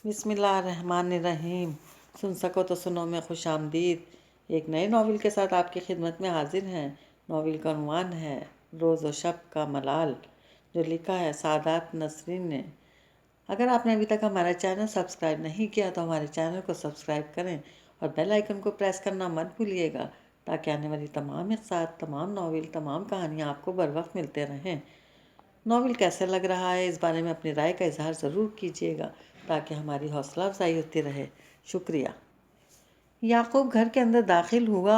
بسم اللہ الرحمن الرحیم۔ سن سکو تو سنو میں خوش آمدید۔ ایک نئے ناول کے ساتھ آپ کی خدمت میں حاضر ہیں۔ ناول کا عنوان ہے روز و شب کا ملال، جو لکھا ہے سعادت نسرین نے۔ اگر آپ نے ابھی تک ہمارا چینل سبسکرائب نہیں کیا تو ہمارے چینل کو سبسکرائب کریں اور بیل آئیکن کو پریس کرنا مت بھولیے گا، تاکہ آنے والی تمام اقساط، تمام ناول، تمام کہانیاں آپ کو بر وقت ملتے رہیں۔ ناول کیسے لگ رہا ہے اس بارے میں اپنی رائے کا اظہار ضرور کیجیے گا، تاکہ ہماری حوصلہ افزائی ہوتی رہے۔ شکریہ۔ یعقوب گھر کے اندر داخل ہوا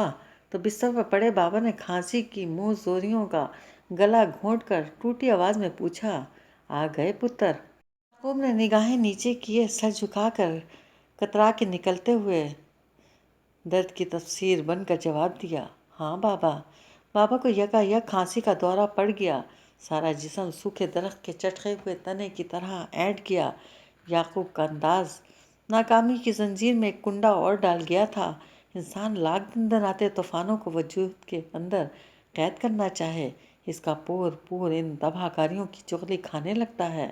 تو بستر پر پڑے بابا نے کھانسی کی منہ زوریوں کا گلا گھونٹ کر ٹوٹی آواز میں پوچھا، آ گئے پتر؟ یعقوب نے نگاہیں نیچے کیے، سر جھکا کر کترا کے نکلتے ہوئے درد کی تفسیر بن کر جواب دیا، ہاں بابا۔ بابا کو یکا یک کھانسی کا دورہ پڑ گیا، سارا جسم سوکھے درخت کے چٹکے ہوئے تنے کی طرح اینٹ گیا۔ یعقوب کا انداز ناکامی کی زنجیر میں ایک کنڈا اور ڈال گیا تھا۔ انسان لاکھ دندناتے طوفانوں کو وجود کے اندر قید کرنا چاہے، اس کا پور پور ان تباہ کاریوں کی چغلی کھانے لگتا ہے۔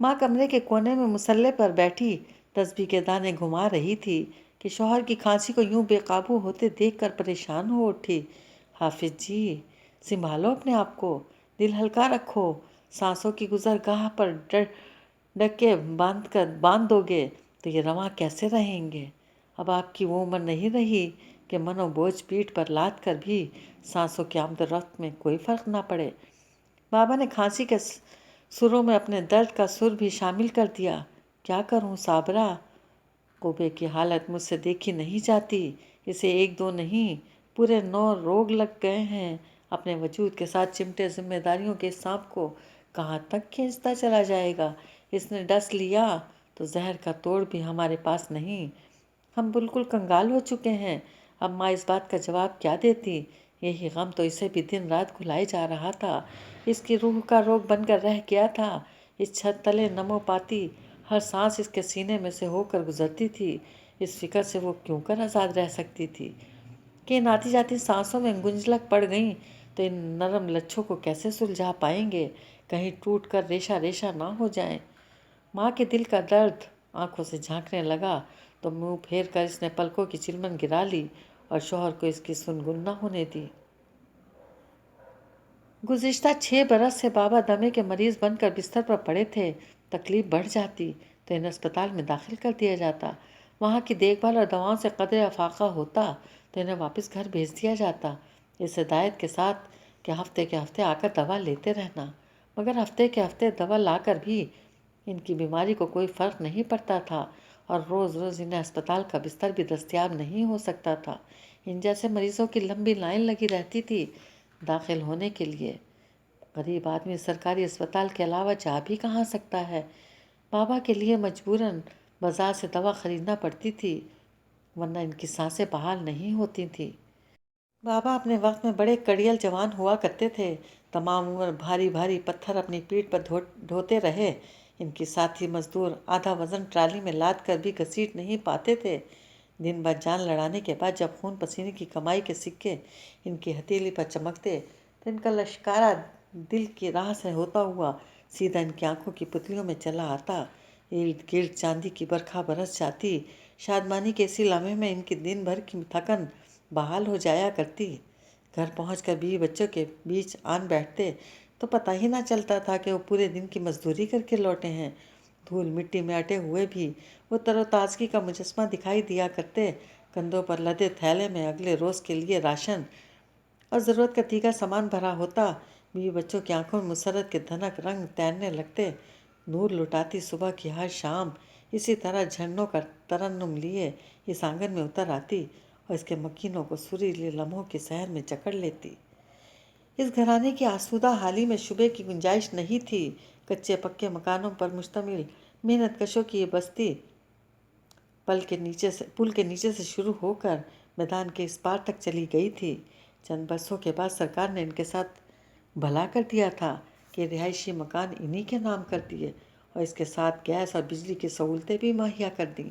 ماں کمرے کے کونے میں مسلح پر بیٹھی تسبیح کے دانے گھما رہی تھی کہ شوہر کی کھانسی کو یوں بے قابو ہوتے دیکھ کر پریشان ہو اٹھی۔ حافظ جی، سنبھالو اپنے آپ کو، دل ہلکا رکھو، سانسوں کی گزرگاہ پر ڈکے باندھ دو گے تو یہ رواں کیسے رہیں گے؟ اب آپ کی وہ عمر نہیں رہی کہ من و بوجھ پیٹھ پر لاد کر بھی سانسوں کی آمد و رفت میں کوئی فرق نہ پڑے۔ بابا نے کھانسی کے سروں میں اپنے درد کا سر بھی شامل کر دیا۔ کیا کروں صابرہ؟ قوبے کی حالت مجھ سے دیکھی نہیں جاتی، اسے ایک دو نہیں، پورے 9 روگ لگ گئے ہیں۔ اپنے وجود کے ساتھ چمٹے ذمہ داریوں کے سانپ کو کہاں تک کھینچتا چلا جائے گا؟ اس نے ڈس لیا تو زہر کا توڑ بھی ہمارے پاس نہیں۔ ہم بالکل کنگال ہو چکے ہیں۔ اب ماں اس بات کا جواب کیا دیتی؟ یہی غم تو اسے بھی دن رات گھلائے جا رہا تھا، اس کی روح کا روگ بن کر رہ گیا تھا۔ اس چھت تلے نمو پاتی ہر سانس اس کے سینے میں سے ہو کر گزرتی تھی۔ اس فکر سے وہ کیوں کر آزاد رہ سکتی تھی کہ ان آتی جاتی سانسوں میں گنجلک پڑ گئیں تو ان نرم لچھوں کو کیسے سلجھا پائیں گے، کہیں ٹوٹ کر ریشہ ریشہ نہ ہو جائیں۔ ماں کے دل کا درد آنکھوں سے جھانکنے لگا تو منہ پھیر کر اس نے پلکوں کی چلمن گرا لی اور شوہر کو اس کی سنگن نہ ہونے دی۔ گزشتہ 6 برس سے بابا دمے کے مریض بن کر بستر پر پڑے تھے۔ تکلیف بڑھ جاتی تو انہیں اسپتال میں داخل کر دیا جاتا، وہاں کی دیکھ بھال اور دواؤں سے قدرے افاقہ ہوتا تو انہیں واپس گھر بھیج دیا جاتا، اس ہدایت کے ساتھ کہ ہفتے کے ہفتے آ کر دوا لیتے رہنا۔ مگر ہفتے کے ہفتے دوا لا کر بھی ان کی بیماری کو کوئی فرق نہیں پڑتا تھا اور روز روز انہیں اسپتال کا بستر بھی دستیاب نہیں ہو سکتا تھا۔ ان جیسے مریضوں کی لمبی لائن لگی رہتی تھی داخل ہونے کے لیے۔ غریب آدمی سرکاری اسپتال کے علاوہ جا بھی کہاں سکتا ہے؟ بابا کے لیے مجبوراً بازار سے دوا خریدنا پڑتی تھی، ورنہ ان کی سانسیں بحال نہیں ہوتی تھیں۔ بابا اپنے وقت میں بڑے کڑیل جوان ہوا کرتے تھے، تمام عمر بھاری بھاری پتھر اپنی پیٹھ پر ڈھوتے رہے۔ ان کی ساتھی مزدور آدھا وزن ٹرالی میں لاد کر بھی گھسیٹ نہیں پاتے تھے۔ دن بھر جان لڑانے کے بعد جب خون پسینے کی کمائی کے سکے ان کی ہتھیلی پر چمکتے تو ان کا لشکارہ دل کی راہ سے ہوتا ہوا سیدھا ان کی آنکھوں کی پتلیوں میں چلا آتا۔ ارد گرد چاندی کی برکھا برس جاتی۔ شادمانی کے اسی لمحے میں ان کی دن بھر کی تھکن بحال ہو جایا کرتی۔ گھر پہنچ کر بیوی بچوں کے بیچ آن بیٹھتے تو پتہ ہی نہ چلتا تھا کہ وہ پورے دن کی مزدوری کر کے لوٹے ہیں۔ دھول مٹی میں اٹے ہوئے بھی وہ تر و تازگی کا مجسمہ دکھائی دیا کرتے۔ کندھوں پر لدے تھیلے میں اگلے روز کے لیے راشن اور ضرورت کا دیگر سامان بھرا ہوتا۔ بیوی بچوں کی آنکھوں میں مسرت کے دھنک رنگ تیرنے لگتے۔ نور لٹاتی صبح کی ہر شام اسی طرح جھرنوں کا ترنم لیے اس آنگن میں اتر آتی اور اس کے مکینوں کو سریلے لمحوں کے سحر میں جکڑ لیتی۔ اس گھرانے کی آسودہ حالی میں شبے کی گنجائش نہیں تھی۔ کچے پکے مکانوں پر مشتمل محنت کشوں کی یہ بستی پل کے نیچے سے شروع ہو کر میدان کے اس پار تک چلی گئی تھی۔ چند برسوں کے بعد سرکار نے ان کے ساتھ بھلا کر دیا تھا کہ رہائشی مکان انہی کے نام کر دیے اور اس کے ساتھ گیس اور بجلی کی سہولتیں بھی مہیا کر دیں۔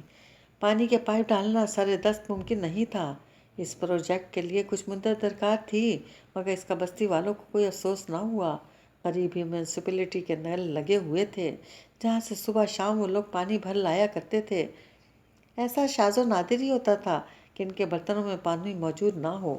پانی کے پائپ ڈالنا سر دست ممکن نہیں تھا۔ اس پروجیکٹ کے لیے کچھ مدت درکار تھی، مگر اس کا بستی والوں کو کوئی افسوس نہ ہوا۔ قریب ہی میونسپلٹی کے نل لگے ہوئے تھے جہاں سے صبح شام وہ لوگ پانی بھر لایا کرتے تھے۔ ایسا شاذ و نادر ہی ہوتا تھا کہ ان کے برتنوں میں پانی موجود نہ ہو۔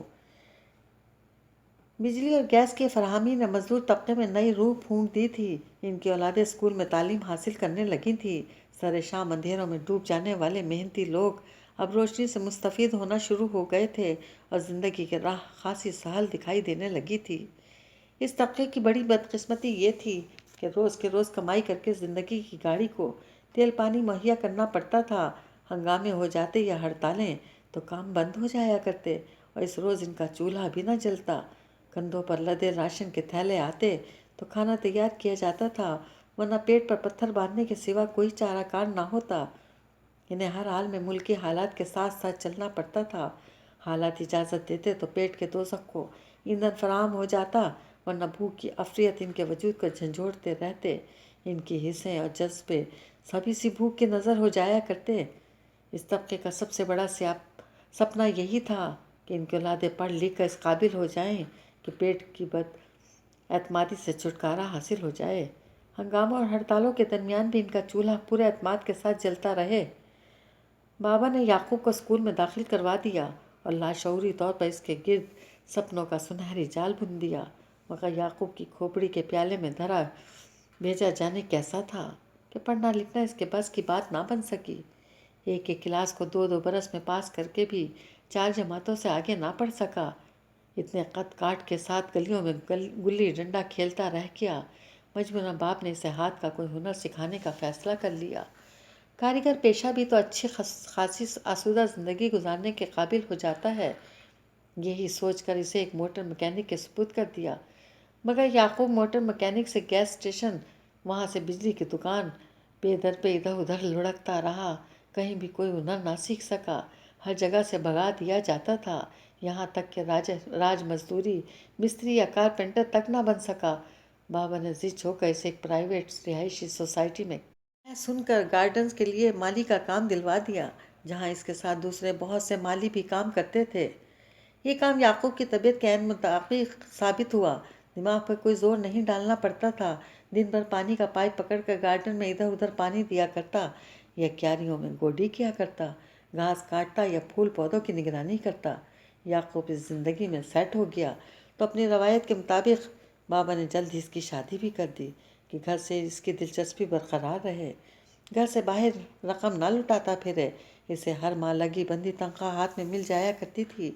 بجلی اور گیس کی فراہمی نے مزدور طبقے میں نئی روح پھونک دی تھی۔ ان کی اولادیں اسکول میں تعلیم حاصل کرنے لگی تھیں۔ سر شام اندھیروں میں ڈوب جانے والے محنتی لوگ اب روشنی سے مستفید ہونا شروع ہو گئے تھے اور زندگی کی راہ خاصی سہل دکھائی دینے لگی تھی۔ اس طبقے کی بڑی بدقسمتی یہ تھی کہ روز کے روز کمائی کر کے زندگی کی گاڑی کو تیل پانی مہیا کرنا پڑتا تھا۔ ہنگامے ہو جاتے یا ہڑتالیں تو کام بند ہو جایا کرتے اور اس روز ان کا چولہا بھی نہ جلتا۔ کندھوں پر لدے راشن کے تھیلے آتے تو کھانا تیار کیا جاتا تھا، ورنہ پیٹ پر پتھر باندھنے کے سوا کوئی چارہ کار نہ ہوتا۔ انہیں ہر حال میں ملکی حالات کے ساتھ ساتھ چلنا پڑتا تھا۔ حالات اجازت دیتے تو پیٹ کے دوزخ کو ایندھن فراہم ہو جاتا، ورنہ بھوک کی افریت ان کے وجود کو جھنجھوڑتے رہتے۔ ان کی حصیں اور جذبے سب اسی بھوک کے نظر ہو جایا کرتے۔ اس طبقے کا سب سے بڑا سپنا یہی تھا کہ ان کی اولادیں پڑھ لکھ کر اس قابل ہو جائیں کہ پیٹ کی بد اعتمادی سے چھٹکارا حاصل ہو جائے۔ ہنگاموں اور ہڑتالوں کے درمیان بھی ان کا چولہا پورے اعتماد کے ساتھ جلتا رہے۔ بابا نے یعقوب کو اسکول میں داخل کروا دیا اور لاشعوری طور پر اس کے گرد سپنوں کا سنہری جال بن دیا، مگر یعقوب کی کھوپڑی کے پیالے میں دھرا بھیجا جانے کیسا تھا کہ پڑھنا لکھنا اس کے بس کی بات نہ بن سکی۔ ایک ایک کلاس کو 2 برس میں پاس کر کے بھی 4 جماعتوں سے آگے نہ پڑھ سکا۔ اتنے قد کاٹ کے ساتھ گلیوں میں گلی ڈنڈا کھیلتا رہ گیا۔ مجبوراً باپ نے اسے ہاتھ کا کوئی ہنر سکھانے کا فیصلہ کر لیا۔ کاریگر پیشہ بھی تو اچھی خاصی آسودہ زندگی گزارنے کے قابل ہو جاتا ہے، یہی سوچ کر اسے ایک موٹر مکینک کے سپرد کر دیا۔ مگر یعقوب موٹر مکینک سے گیس اسٹیشن، وہاں سے بجلی کی دکان، پہ در پہ ادھر ادھر لڑکتا رہا، کہیں بھی کوئی ہنر نہ سیکھ سکا۔ ہر جگہ سے بھگا دیا جاتا تھا، یہاں تک کہ راج مزدوری مستری یا کارپینٹر تک نہ بن سکا۔ بابا نے ضد ہو کر اسے ایک پرائیویٹ رہائشی سوسائٹی میں سن کر گارڈنز کے لیے مالی کا کام دلوا دیا، جہاں اس کے ساتھ دوسرے بہت سے مالی بھی کام کرتے تھے۔ یہ کام یعقوب کی طبیعت کے عین مطابق ثابت ہوا۔ دماغ پر کوئی زور نہیں ڈالنا پڑتا تھا۔ دن بھر پانی کا پائپ پکڑ کر گارڈن میں ادھر ادھر پانی دیا کرتا یا کیاریوں میں گوڈی کیا کرتا، گھاس کاٹتا یا پھول پودوں کی نگرانی کرتا۔ یعقوب اس زندگی میں سیٹ ہو گیا تو اپنی روایت کے مطابق بابا نے جلد ہی اس کی شادی بھی کر دی کہ گھر سے اس کی دلچسپی برقرار رہے، گھر سے باہر رقم نہ لٹاتا پھرے۔ اسے ہر ماہ لگی بندھی تنخواہ ہاتھ میں مل جایا کرتی تھی۔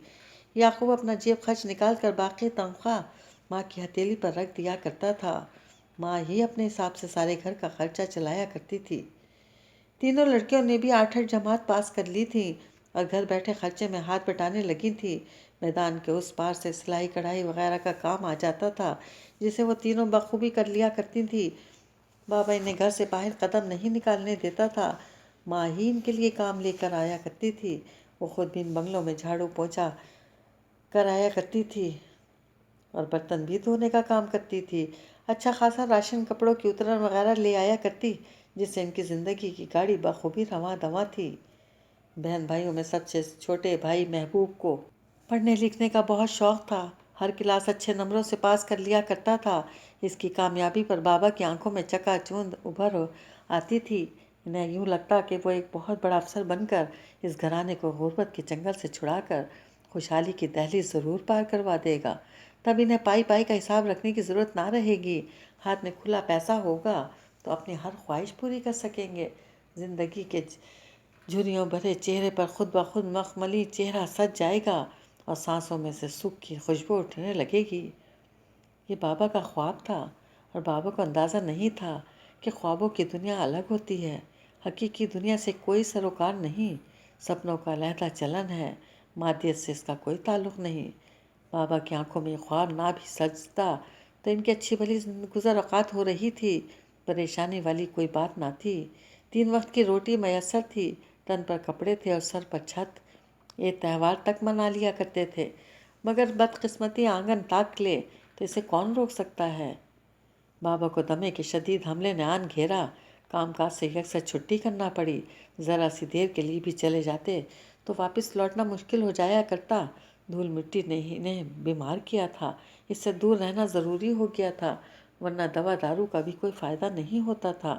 یعقوب اپنا جیب خرچ نکال کر باقی تنخواہ ماں کی ہتھیلی پر رکھ دیا کرتا تھا۔ ماں ہی اپنے حساب سے سارے گھر کا خرچہ چلایا کرتی تھی۔ تینوں لڑکیوں نے بھی 8 جماعت پاس کر لی تھی اور گھر بیٹھے خرچے میں ہاتھ بٹانے لگی تھی۔ میدان کے اس پار سے سلائی کڑھائی وغیرہ کا کام آ جاتا تھا، جسے وہ تینوں بخوبی کر لیا کرتی تھی۔ بابا انہیں گھر سے باہر قدم نہیں نکالنے دیتا تھا، ماں ہی ان کے لیے کام لے کر آیا کرتی تھی۔ وہ خود بھی ان بنگلوں میں جھاڑو پوچھا کرایا کرتی تھی اور برتن بھی دھونے کا کام کرتی تھی۔ اچھا خاصا راشن کپڑوں کی اترن وغیرہ لے آیا کرتی، جس سے ان کی زندگی کی گاڑی بخوبی رواں دواں تھی۔ بہن بھائیوں میں سب سے چھوٹے بھائی محبوب کو پڑھنے لکھنے کا بہت شوق تھا، ہر کلاس اچھے نمبروں سے پاس کر لیا کرتا تھا۔ اس کی کامیابی پر بابا کی آنکھوں میں چکا چوندھ ابھر آتی تھی۔ انہیں یوں لگتا کہ وہ ایک بہت بڑا افسر بن کر اس گھرانے کو غربت کے چنگل سے چھڑا کر خوشحالی کی دہلیز ضرور پار کروا دے گا۔ تب انہیں پائی پائی کا حساب رکھنے کی ضرورت نہ رہے گی۔ ہاتھ میں کھلا پیسہ ہوگا تو اپنی ہر خواہش پوری کر سکیں گے۔ زندگی کے جھریوں بھرے چہرے پر خود بخود مخملی چہرہ سج جائے گا اور سانسوں میں سے سکھ کی خوشبو اٹھنے لگے گی۔ یہ بابا کا خواب تھا اور بابا کو اندازہ نہیں تھا کہ خوابوں کی دنیا الگ ہوتی ہے، حقیقی دنیا سے کوئی سروکار نہیں۔ سپنوں کا علیحدہ چلن ہے، مادیت سے اس کا کوئی تعلق نہیں۔ بابا کی آنکھوں میں یہ خواب نہ بھی سجتا تو ان کی اچھی بھلی گزر اوقات ہو رہی تھی، پریشانی والی کوئی بات نہ تھی۔ 3 وقت کی روٹی میسر تھی، تن پر کپڑے تھے اور سر پر چھت۔ ایک تہوار تک منا لیا کرتے تھے، مگر بدقسمتی آنگن تاک لے تو اسے کون روک سکتا ہے۔ بابا کو دمے کے شدید حملے نے آن گھیرا، کام کاج سے یکسر چھٹی کرنا پڑی۔ ذرا سی دیر کے لیے بھی چلے جاتے تو واپس لوٹنا مشکل ہو جایا کرتا۔ دھول مٹی نے انہیں بیمار کیا تھا، اس سے دور رہنا ضروری ہو گیا تھا، ورنہ دوا دارو کا بھی کوئی فائدہ نہیں ہوتا تھا۔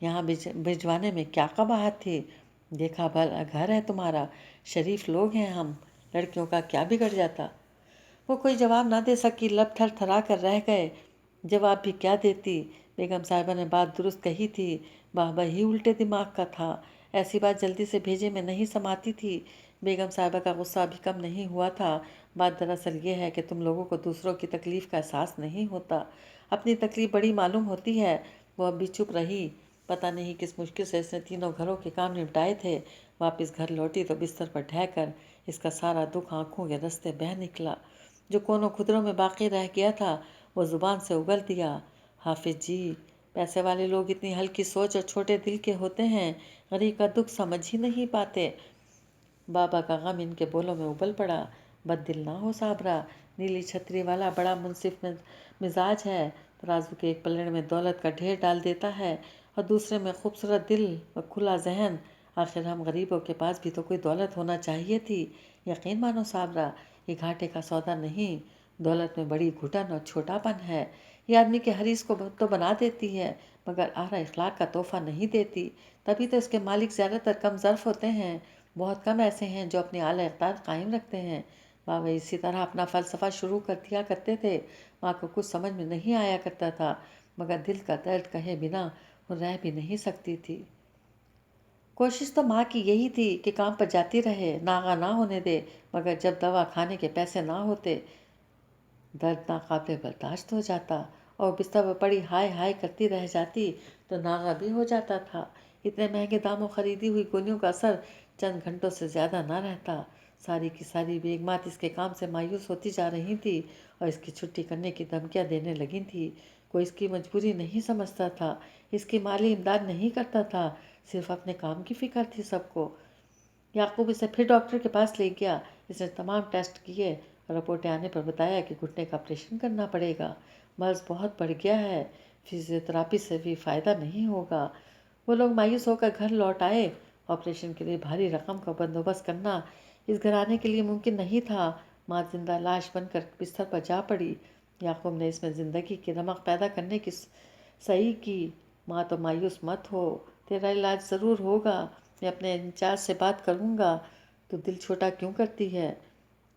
یہاں بھجوانے میں کیا قباحت تھی؟ دیکھا بھلا گھر ہے تمہارا، شریف لوگ ہیں ہم، لڑکیوں کا کیا بگڑ جاتا؟ وہ کوئی جواب نہ دے سکی، لب تھر تھرا کر رہ گئے۔ جواب بھی کیا دیتی؟ بیگم صاحبہ نے بات درست کہی تھی، بابا ہی الٹے دماغ کا تھا، ایسی بات جلدی سے بھیجے میں نہیں سماتی تھی۔ بیگم صاحبہ کا غصہ ابھی کم نہیں ہوا تھا۔ بات دراصل یہ ہے کہ تم لوگوں کو دوسروں کی تکلیف کا احساس نہیں ہوتا، اپنی تکلیف بڑی معلوم ہوتی ہے۔ وہ اب بھی چپ رہی۔ پتہ نہیں کس مشکل سے اس نے تینوں گھروں کے کام نپٹائے تھے۔ واپس گھر لوٹی تو بستر پر ڈھہ کر اس کا سارا دکھ آنکھوں کے رستے بہہ نکلا۔ جو کونوں خدروں میں باقی رہ گیا تھا وہ زبان سے اگل دیا۔ حافظ جی، پیسے والے لوگ اتنی ہلکی سوچ اور چھوٹے دل کے ہوتے ہیں، غریب کا دکھ سمجھ ہی نہیں پاتے۔ بابا کا غم ان کے بولوں میں ابل پڑا۔ بد دل نہ ہو صابرہ، نیلی چھتری والا بڑا منصف مزاج ہے، ترازو کے ایک پلڑے میں دولت کا ڈھیر ڈال دیتا ہے اور دوسرے میں خوبصورت دل و کھلا ذہن۔ آخر ہم غریبوں کے پاس بھی تو کوئی دولت ہونا چاہیے تھی۔ یقین مانو صابرہ، یہ گھاٹے کا سودا نہیں، دولت میں بڑی گھٹن اور چھوٹا پن ہے۔ یہ آدمی کے حریص کو تو بنا دیتی ہے مگر اعلیٰ اخلاق کا تحفہ نہیں دیتی، تبھی تو اس کے مالک زیادہ تر کم ظرف ہوتے ہیں، بہت کم ایسے ہیں جو اپنی اعلیٰ اقدار قائم رکھتے ہیں۔ بابا اسی طرح اپنا فلسفہ شروع کر دیا کرتے تھے۔ ماں کو کچھ سمجھ میں نہیں آیا کرتا تھا مگر دل کا درد کہے بنا وہ رہ بھی نہیں سکتی تھی۔ کوشش تو ماں کی یہی تھی کہ کام پر جاتی رہے، ناغہ نہ ہونے دے، مگر جب دوا کھانے کے پیسے نہ ہوتے درد ناقابل برداشت ہو جاتا اور بستر پر پڑی ہائے ہائے کرتی رہ جاتی تو ناغہ بھی ہو جاتا تھا۔ اتنے مہنگے داموں خریدی ہوئی گولیوں کا اثر چند گھنٹوں سے زیادہ نہ رہتا۔ ساری کی ساری بیگمات اس کے کام سے مایوس ہوتی جا رہی تھی اور اس کی چھٹی کرنے کی دھمکیاں دینے لگی تھی۔ کوئی اس کی مجبوری نہیں سمجھتا تھا، اس کی مالی امداد نہیں کرتا تھا، صرف اپنے کام کی فکر تھی سب کو۔ یعقوب اسے پھر ڈاکٹر کے پاس لے گیا۔ اس نے تمام ٹیسٹ کیے اور رپورٹیں آنے پر بتایا کہ گھٹنے کا آپریشن کرنا پڑے گا، مرض بہت بڑھ گیا ہے، فزیو تھراپی سے بھی فائدہ نہیں ہوگا۔ وہ لوگ مایوس ہو کر گھر لوٹ آئے۔ آپریشن کے لیے بھاری رقم کا بندوبست کرنا اس گھرانے کے لیے ممکن نہیں تھا۔ ماں زندہ لاش بن کر بستر پر جا پڑی۔ یعقوب نے اس میں زندگی کی رمق پیدا کرنے کی صحیح کی۔ ماں تو مایوس مت ہو، تیرا علاج ضرور ہوگا، میں اپنے انچارج سے بات کروں گا، تو دل چھوٹا کیوں کرتی ہے؟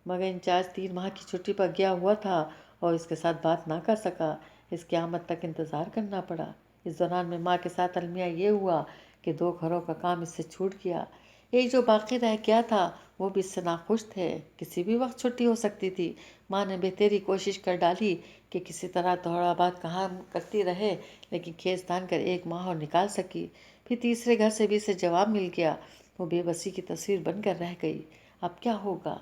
مگر انچارج 3 ماہ کی چھٹی پر گیا ہوا تھا اور اس کے ساتھ بات نہ کر سکا۔ اس کی آمد تک انتظار کرنا پڑا۔ اس دوران میں ماں کے ساتھ المیہ یہ ہوا کہ 2 گھروں کا کام اس سے چھوٹ گیا۔ ایک جو باقی رہ گیا تھا وہ بھی اس سے ناخوش تھے، کسی بھی وقت چھٹی ہو سکتی تھی۔ ماں نے بہتری کوشش کر ڈالی کہ کسی طرح تھوڑا بات کہاں کرتی رہے، لیکن کھیس تان کر 1 ماہ اور نکال سکی۔ پھر تیسرے گھر سے بھی اسے جواب مل گیا۔ وہ بے بسی کی تصویر بن کر رہ گئی۔ اب کیا ہوگا؟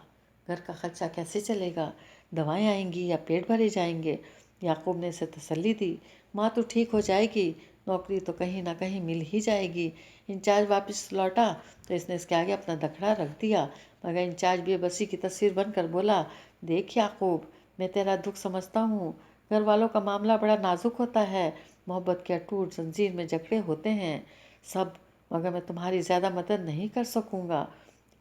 گھر کا خرچہ کیسے چلے گا؟ دوائیں آئیں گی یا پیٹ بھرے جائیں گے؟ یعقوب نے اسے تسلی دی، ماں تو ٹھیک ہو جائے گی، نوکری تو کہیں نہ کہیں مل ہی جائے گی۔ انچارج واپس لوٹا تو اس نے اس کے آگے اپنا دکھڑا رکھ دیا، مگر انچارج بے بسی کی تصویر بن کر بولا، دیکھ یعقوب، میں تیرا دکھ سمجھتا ہوں، گھر والوں کا معاملہ بڑا نازک ہوتا ہے، محبت کے اٹوٹ زنجیر میں جکڑے ہوتے ہیں سب، مگر میں تمہاری زیادہ مدد نہیں کر سکوں گا۔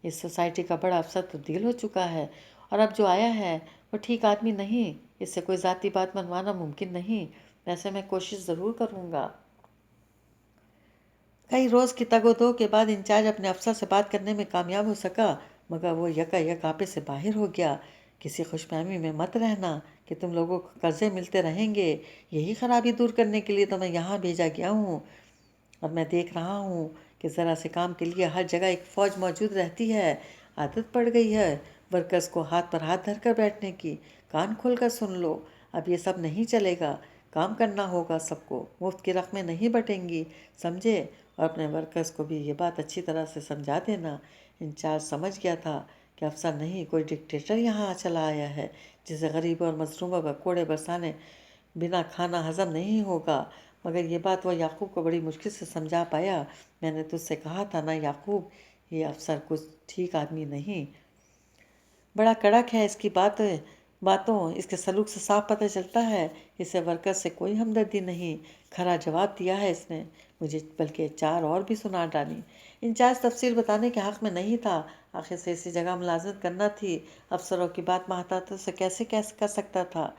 اس سوسائٹی کا بڑا افسر تبدیل ہو چکا ہے اور اب جو آیا ہے وہ ٹھیک آدمی نہیں، اس سے کوئی ذاتی بات منوانا ممکن نہیں، ویسے میں کوشش ضرور کروں گا۔ کئی روز کی تگ و دو کے بعد انچارج اپنے افسر سے بات کرنے میں کامیاب ہو سکا، مگر وہ یکا یک آپے سے باہر ہو گیا۔ کسی خوش فہمی میں مت رہنا کہ تم لوگوں کو قرضے ملتے رہیں گے، یہی خرابی دور کرنے کے لیے تو میں یہاں بھیجا گیا ہوں، اور میں دیکھ رہا ہوں کہ ذرا سے کام کے لیے ہر جگہ ایک فوج موجود رہتی ہے، عادت پڑ گئی ہے ورکرز کو ہاتھ پر ہاتھ دھر کر بیٹھنے کی۔ کان کھول کر سن لو، اب یہ سب نہیں چلے گا، کام کرنا ہوگا سب کو، مفت کی رقمیں نہیں بٹیں گی، سمجھے؟ اور اپنے ورکرز کو بھی یہ بات اچھی طرح سے سمجھا دینا۔ انچارج سمجھ گیا تھا کہ افسر نہیں، کوئی ڈکٹیٹر یہاں چلا آیا ہے جسے غریبوں اور مظلوموں پر کوڑے برسانے بنا کھانا ہضم نہیں ہوگا، مگر یہ بات وہ یعقوب کو بڑی مشکل سے سمجھا پایا۔ میں نے تجھ سے کہا تھا نا یعقوب، یہ افسر کچھ ٹھیک آدمی نہیں، بڑا کڑک ہے، اس کی باتوں اس کے سلوک سے صاف پتہ چلتا ہے، اسے ورکر سے کوئی ہمدردی نہیں۔ کھرا جواب دیا ہے اس نے مجھے، بلکہ 4 اور بھی سنا ڈالی۔ انچارج تفصیل بتانے کے حق میں نہیں تھا، آخر سے اسی جگہ ملازمت کرنا تھی، افسروں کی بات محتاطی سے کیسے کر سکتا تھا؟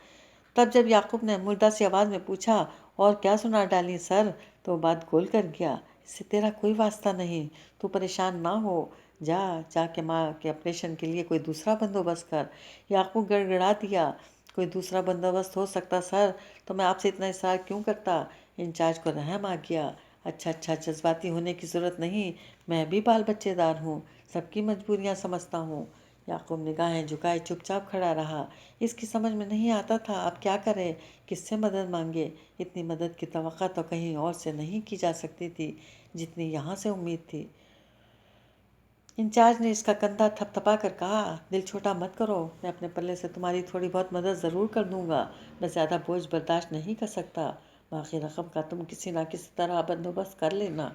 تب جب یعقوب نے مردہ سی آواز میں پوچھا، اور کیا سنا ڈالی سر؟ تو بات گول کر گیا، اس سے تیرا کوئی واسطہ نہیں، تو پریشان نہ ہو، جا کے ماں کے آپریشن کے لیے کوئی دوسرا بندوبست کر۔ یعقوب گڑ گڑا دیا، کوئی دوسرا بندوبست ہو سکتا سر تو میں آپ سے اتنا اصرار کیوں کرتا؟ انچارج کو رحم آ گیا۔ اچھا جذباتی ہونے کی ضرورت نہیں، میں بھی بال بچے دار ہوں، سب کی مجبوریاں سمجھتا ہوں۔ یعقوب نگاہیں جھکائے چپ چاپ کھڑا رہا۔ اس کی سمجھ میں نہیں آتا تھا اب کیا کرے، کس سے مدد مانگے۔ اتنی مدد کی توقع تو کہیں اور سے نہیں کی جا سکتی تھی جتنی یہاں سے امید تھی۔ انچارج نے اس کا کندھا تھپ تھپا کر کہا، دل چھوٹا مت کرو، میں اپنے پلے سے تمہاری تھوڑی بہت مدد ضرور کر دوں گا، میں زیادہ بوجھ برداشت نہیں کر سکتا، باقی رقم کا تم کسی نہ کسی طرح بندوبست کر لینا۔